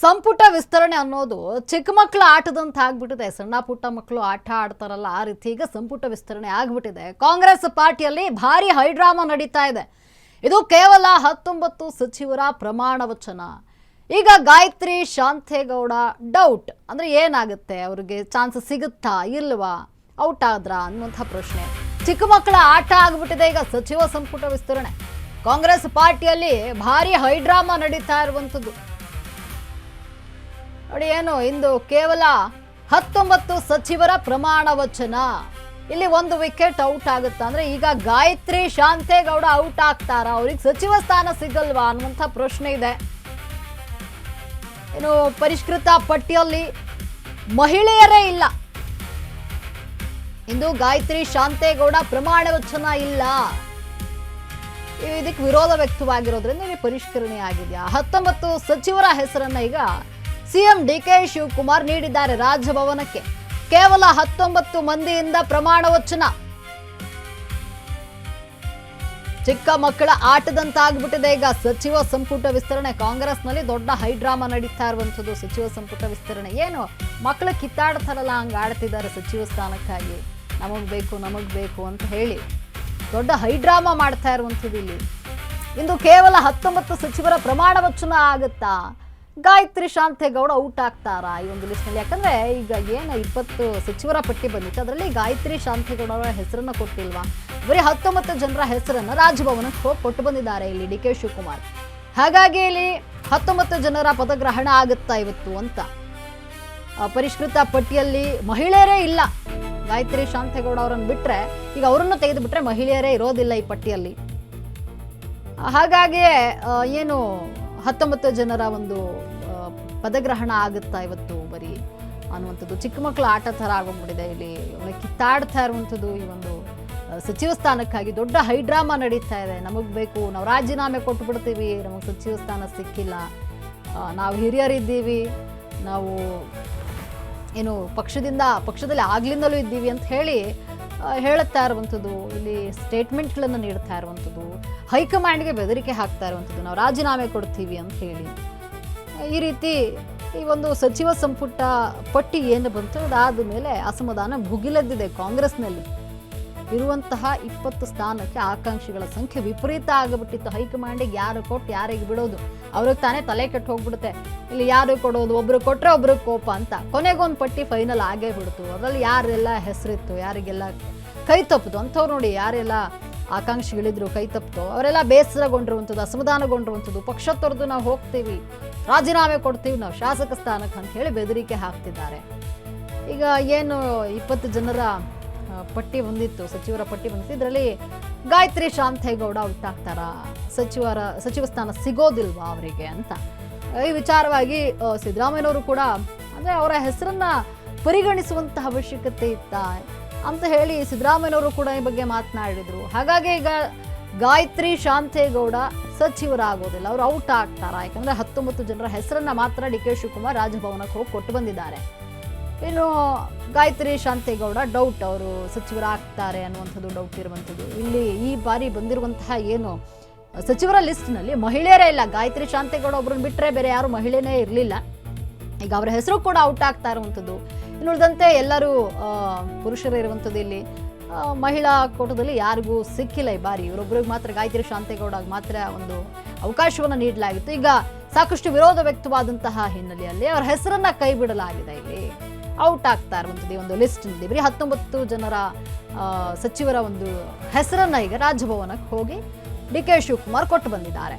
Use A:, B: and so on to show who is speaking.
A: ಸಂಪುಟ ವಿಸ್ತರಣೆ ಅನ್ನೋದು ಚಿಕ್ಕ ಮಕ್ಕಳ ಆಟದಂತ ಆಗ್ಬಿಟ್ಟಿದೆ. ಸಣ್ಣ ಪುಟ್ಟ ಮಕ್ಕಳು ಆಟ ಆಡ್ತಾರಲ್ಲ ಆ ರೀತಿ ಈಗ ಸಂಪುಟ ವಿಸ್ತರಣೆ ಆಗ್ಬಿಟ್ಟಿದೆ. ಕಾಂಗ್ರೆಸ್ ಪಾರ್ಟಿಯಲ್ಲಿ ಭಾರಿ ಹೈಡ್ರಾಮಾ ನಡೀತಾ ಇದೆ. ಇದು ಕೇವಲ 19 ಸಚಿವರ ಪ್ರಮಾಣ ವಚನ. ಈಗ ಗಾಯತ್ರಿ ಶಾಂತೇಗೌಡ ಡೌಟ್ ಅಂದ್ರೆ ಏನಾಗುತ್ತೆ, ಅವ್ರಿಗೆ ಚಾನ್ಸ್ ಸಿಗುತ್ತಾ ಇಲ್ವಾ, ಔಟ್ ಆದ್ರ ಅನ್ನುವಂಥ ಪ್ರಶ್ನೆ. ಚಿಕ್ಕ ಮಕ್ಕಳ ಆಟ ಆಗ್ಬಿಟ್ಟಿದೆ ಈಗ ಸಚಿವ ಸಂಪುಟ ವಿಸ್ತರಣೆ. ಕಾಂಗ್ರೆಸ್ ಪಾರ್ಟಿಯಲ್ಲಿ ಭಾರಿ ಹೈಡ್ರಾಮಾ ನಡೀತಾ ಇರುವಂಥದ್ದು ನೋಡಿ. ಏನು ಇಂದು ಕೇವಲ 19 ಸಚಿವರ ಪ್ರಮಾಣ ವಚನ. ಇಲ್ಲಿ ಒಂದು ವಿಕೆಟ್ ಔಟ್ ಆಗುತ್ತಾ ಅಂದ್ರೆ ಈಗ ಗಾಯತ್ರಿ ಶಾಂತೇಗೌಡ ಔಟ್ ಆಗ್ತಾರ, ಅವ್ರಿಗೆ ಸಚಿವ ಸ್ಥಾನ ಸಿಗಲ್ವಾ ಅನ್ನುವಂಥ ಪ್ರಶ್ನೆ ಇದೆ. ಏನು ಪರಿಷ್ಕೃತ ಪಟ್ಟಿಯಲ್ಲಿ ಮಹಿಳೆಯರೇ ಇಲ್ಲ. ಇಂದು ಗಾಯತ್ರಿ ಶಾಂತೇಗೌಡ ಪ್ರಮಾಣ ವಚನ ಇಲ್ಲ, ಇದಕ್ಕೆ ವಿರೋಧ ವ್ಯಕ್ತವಾಗಿರೋದ್ರಿಂದ ಇಲ್ಲಿ ಪರಿಷ್ಕರಣೆ ಆಗಿದೆಯಾ. 19 ಸಚಿವರ ಹೆಸರನ್ನ ಈಗ ಸಿಎಂ ಡಿಕೆ ಶಿವಕುಮಾರ್ ನೀಡಿದ್ದಾರೆ ರಾಜಭವನಕ್ಕೆ. ಕೇವಲ 19 ಮಂದಿಯಿಂದ ಪ್ರಮಾಣ ವಚನ. ಚಿಕ್ಕ ಮಕ್ಕಳ ಆಟದಂತಾಗ್ಬಿಟ್ಟಿದೆ ಈಗ ಸಚಿವ ಸಂಪುಟ ವಿಸ್ತರಣೆ. ಕಾಂಗ್ರೆಸ್ನಲ್ಲಿ ದೊಡ್ಡ ಹೈಡ್ರಾಮಾ ನಡೀತಾ ಇರುವಂಥದ್ದು ಸಚಿವ ಸಂಪುಟ ವಿಸ್ತರಣೆ. ಏನು ಮಕ್ಕಳು ಕಿತ್ತಾಡ್ತಾರಲ್ಲ ಹಂಗೆ ಆಡ್ತಿದ್ದಾರೆ ಸಚಿವ ಸ್ಥಾನಕ್ಕಾಗಿ, ನಮಗ್ ಬೇಕು ಅಂತ ಹೇಳಿ ದೊಡ್ಡ ಹೈಡ್ರಾಮಾ ಮಾಡ್ತಾ ಇರುವಂಥದ್ದು ಇಲ್ಲಿ. ಇಂದು ಕೇವಲ 19 ಸಚಿವರ ಪ್ರಮಾಣ ವಚನ ಆಗುತ್ತಾ, ಗಾಯತ್ರಿ ಶಾಂತೇಗೌಡ ಔಟ್ ಆಗ್ತಾರಾ ಈ ಒಂದು ಲಿಸ್ಟ್ನಲ್ಲಿ? ಯಾಕಂದ್ರೆ ಈಗ ಏನು 20 ಸಚಿವರ ಪಟ್ಟಿ ಬಂದಿತ್ತು, ಅದರಲ್ಲಿ ಗಾಯತ್ರಿ ಶಾಂತೇಗೌಡ ಅವರ ಹೆಸರನ್ನ ಕೊಟ್ಟಿಲ್ವಾ, ಬರೀ 19 ಜನರ ಹೆಸರನ್ನ ರಾಜಭವನಕ್ಕೆ ಹೋಗಿ ಕೊಟ್ಟು ಬಂದಿದ್ದಾರೆ ಇಲ್ಲಿ ಡಿ ಕೆ ಶಿವಕುಮಾರ್. ಹಾಗಾಗಿ ಇಲ್ಲಿ 19 ಜನರ ಪದಗ್ರಹಣ ಆಗುತ್ತಾ ಇವತ್ತು ಅಂತ. ಪರಿಷ್ಕೃತ ಪಟ್ಟಿಯಲ್ಲಿ ಮಹಿಳೆಯರೇ ಇಲ್ಲ. ಗಾಯತ್ರಿ ಶಾಂತೇಗೌಡ ಅವರನ್ನು ಬಿಟ್ರೆ, ಈಗ ಅವರನ್ನು ತೆಗೆದು ಬಿಟ್ರೆ ಮಹಿಳೆಯರೇ ಇರೋದಿಲ್ಲ ಈ ಪಟ್ಟಿಯಲ್ಲಿ. ಹಾಗಾಗಿ ಏನು 19 ಜನರ ಒಂದು ಪದಗ್ರಹಣ ಆಗುತ್ತಾ ಇವತ್ತು ಬರೀ ಅನ್ನುವಂಥದ್ದು. ಚಿಕ್ಕ ಮಕ್ಕಳ ಆಟ ಥರ ಆಗೋಗ್ಬಿಟ್ಟಿದೆ ಇಲ್ಲಿ. ಕಿತ್ತಾಡ್ತಾ ಇರುವಂಥದ್ದು ಈ ಒಂದು ಸಚಿವ ಸ್ಥಾನಕ್ಕಾಗಿ ದೊಡ್ಡ ಹೈಡ್ರಾಮಾ ನಡೀತಾ ಇದೆ. ನಮಗೆ ಬೇಕು, ನಾವು ರಾಜೀನಾಮೆ ಕೊಟ್ಟು ಬಿಡ್ತೀವಿ, ನಮಗೆ ಸಚಿವ ಸ್ಥಾನ ಸಿಕ್ಕಿಲ್ಲ, ನಾವು ಹಿರಿಯರಿದ್ದೀವಿ, ನಾವು ಏನು ಪಕ್ಷದಲ್ಲಿ ಆಗ್ಲಿಂದಲೂ ಇದ್ದೀವಿ ಅಂತ ಹೇಳಿ ಹೇಳುತ್ತಾ ಇರುವಂಥದ್ದು. ಇಲ್ಲಿ ಸ್ಟೇಟ್ಮೆಂಟ್ಗಳನ್ನು ನೀಡ್ತಾ ಇರುವಂಥದ್ದು, ಹೈಕಮಾಂಡ್ಗೆ ಬೆದರಿಕೆ ಹಾಕ್ತಾ ಇರುವಂಥದ್ದು, ನಾವು ರಾಜೀನಾಮೆ ಕೊಡ್ತೀವಿ ಅಂತ ಹೇಳಿ. ಈ ರೀತಿ ಈ ಒಂದು ಸಚಿವ ಸಂಪುಟ ಪಟ್ಟಿ ಏನು ಬಂತು ಅದಾದ ಮೇಲೆ ಅಸಮಾಧಾನ ಭುಗಿಲೆದ್ದಿದೆ ಕಾಂಗ್ರೆಸ್ನಲ್ಲಿ. ಇರುವಂತಹ 20 ಸ್ಥಾನಕ್ಕೆ ಆಕಾಂಕ್ಷಿಗಳ ಸಂಖ್ಯೆ ವಿಪರೀತ ಆಗಿಬಿಟ್ಟಿತ್ತು. ಹೈಕಮಾಂಡಿಗೆ ಯಾರು ಕೊಟ್ಟು ಯಾರಿಗೆ ಬಿಡೋದು, ಅವ್ರಿಗೆ ತಾನೇ ತಲೆ ಕೆಟ್ಟು ಹೋಗ್ಬಿಡುತ್ತೆ. ಇಲ್ಲಿ ಯಾರು ಕೊಡೋದು, ಒಬ್ರು ಕೊಟ್ಟರೆ ಒಬ್ರಿಗೆ ಕೋಪ ಅಂತ. ಕೊನೆಗೊಂದು ಪಟ್ಟಿ ಫೈನಲ್ ಆಗೇ ಬಿಡ್ತು. ಅದರಲ್ಲಿ ಯಾರೆಲ್ಲ ಹೆಸರಿತ್ತು, ಯಾರಿಗೆಲ್ಲ ಕೈ ತಪ್ಪಿತು ಅಂಥವ್ರು ನೋಡಿ, ಯಾರೆಲ್ಲ ಆಕಾಂಕ್ಷಿಗಳಿದ್ರು ಕೈ ತಪ್ಪಿತು ಅವರೆಲ್ಲ ಬೇಸರಗೊಂಡಿರುವಂಥದ್ದು, ಅಸಮಾಧಾನಗೊಂಡಿರುವಂಥದ್ದು. ಪಕ್ಷ ತೊರೆದು ನಾವು ಹೋಗ್ತೀವಿ, ರಾಜೀನಾಮೆ ಕೊಡ್ತೀವಿ, ನಾವು ಶಾಸಕ ಸ್ಥಾನಕ್ಕೆ ಅಂತ ಹೇಳಿ ಬೆದರಿಕೆ ಹಾಕ್ತಿದ್ದಾರೆ. ಈಗ ಏನು 20 ಜನರ ಪಟ್ಟಿ ಬಂದಿತ್ತು, ಸಚಿವರ ಪಟ್ಟಿ ಬಂದಿತ್ತು, ಇದರಲ್ಲಿ ಗಾಯತ್ರಿ ಶಾಂತೇಗೌಡ ಔಟ್ ಆಗ್ತಾರ, ಸಚಿವ ಸ್ಥಾನ ಸಿಗೋದಿಲ್ವಾ ಅವರಿಗೆ ಅಂತ ಈ ವಿಚಾರವಾಗಿ ಸಿದ್ದರಾಮಯ್ಯನವರು ಕೂಡ ಅಂದರೆ ಅವರ ಹೆಸರನ್ನ ಪರಿಗಣಿಸುವಂತಹ ಅವಶ್ಯಕತೆ ಇತ್ತ ಅಂತ ಹೇಳಿ ಸಿದ್ದರಾಮಯ್ಯನವರು ಕೂಡ ಈ ಬಗ್ಗೆ ಮಾತನಾಡಿದ್ರು. ಹಾಗಾಗಿ ಈಗ ಗಾಯತ್ರಿ ಶಾಂತೇಗೌಡ ಸಚಿವರಾಗೋದಿಲ್ಲ, ಅವರು ಔಟ್ ಆಗ್ತಾರ. ಯಾಕಂದ್ರೆ 19 ಜನರ ಹೆಸರನ್ನ ಮಾತ್ರ ಡಿ ಕೆ ಶಿವಕುಮಾರ್ ರಾಜಭವನಕ್ಕೆ ಹೋಗಿ ಕೊಟ್ಟು ಬಂದಿದ್ದಾರೆ. ಇನ್ನು ಗಾಯತ್ರಿ ಶಾಂತೇಗೌಡ ಡೌಟ್, ಅವರು ಸಚಿವರಾಗ್ತಾರೆ ಅನ್ನುವಂಥದ್ದು ಡೌಟ್ ಇರುವಂಥದ್ದು. ಇಲ್ಲಿ ಈ ಬಾರಿ ಬಂದಿರುವಂತಹ ಏನು ಸಚಿವರ ಲಿಸ್ಟ್ನಲ್ಲಿ ಮಹಿಳೆಯರೇ ಇಲ್ಲ. ಗಾಯತ್ರಿ ಶಾಂತೇಗೌಡ ಒಬ್ಬರನ್ನ ಬಿಟ್ಟರೆ ಬೇರೆ ಯಾರು ಮಹಿಳೆನೇ ಇರಲಿಲ್ಲ. ಈಗ ಅವರ ಹೆಸರು ಕೂಡ ಔಟ್ ಆಗ್ತಾ ಇರುವಂಥದ್ದು. ಇನ್ನುಳಿದಂತೆ ಎಲ್ಲರೂ ಪುರುಷರೇ ಇರುವಂಥದ್ದು. ಇಲ್ಲಿ ಮಹಿಳಾ ಕೋಟದಲ್ಲಿ ಯಾರಿಗೂ ಸಿಕ್ಕಿಲ್ಲ ಈ ಬಾರಿ. ಇವರೊಬ್ಬರಿಗೆ ಮಾತ್ರ, ಗಾಯತ್ರಿ ಶಾಂತೇಗೌಡ ಮಾತ್ರ ಒಂದು ಅವಕಾಶವನ್ನು ನೀಡಲಾಗಿತ್ತು. ಈಗ ಸಾಕಷ್ಟು ವಿರೋಧ ವ್ಯಕ್ತವಾದಂತಹ ಹಿನ್ನೆಲೆಯಲ್ಲಿ ಅವರ ಹೆಸರನ್ನ ಕೈ ಬಿಡಲಾಗಿದೆ. ಇಲ್ಲಿ ಔಟ್ ಆಗ್ತಾ ಇರುವಂಥದ್ದು ಈ ಒಂದು ಲಿಸ್ಟ್ನಲ್ಲಿ ಬರೀ 19 ಜನರ ಸಚಿವರ ಒಂದು ಹೆಸರನ್ನ ಈಗ ರಾಜಭವನಕ್ಕೆ ಹೋಗಿ ಡಿ ಕೆ ಶಿವಕುಮಾರ್ ಕೊಟ್ಟು ಬಂದಿದ್ದಾರೆ.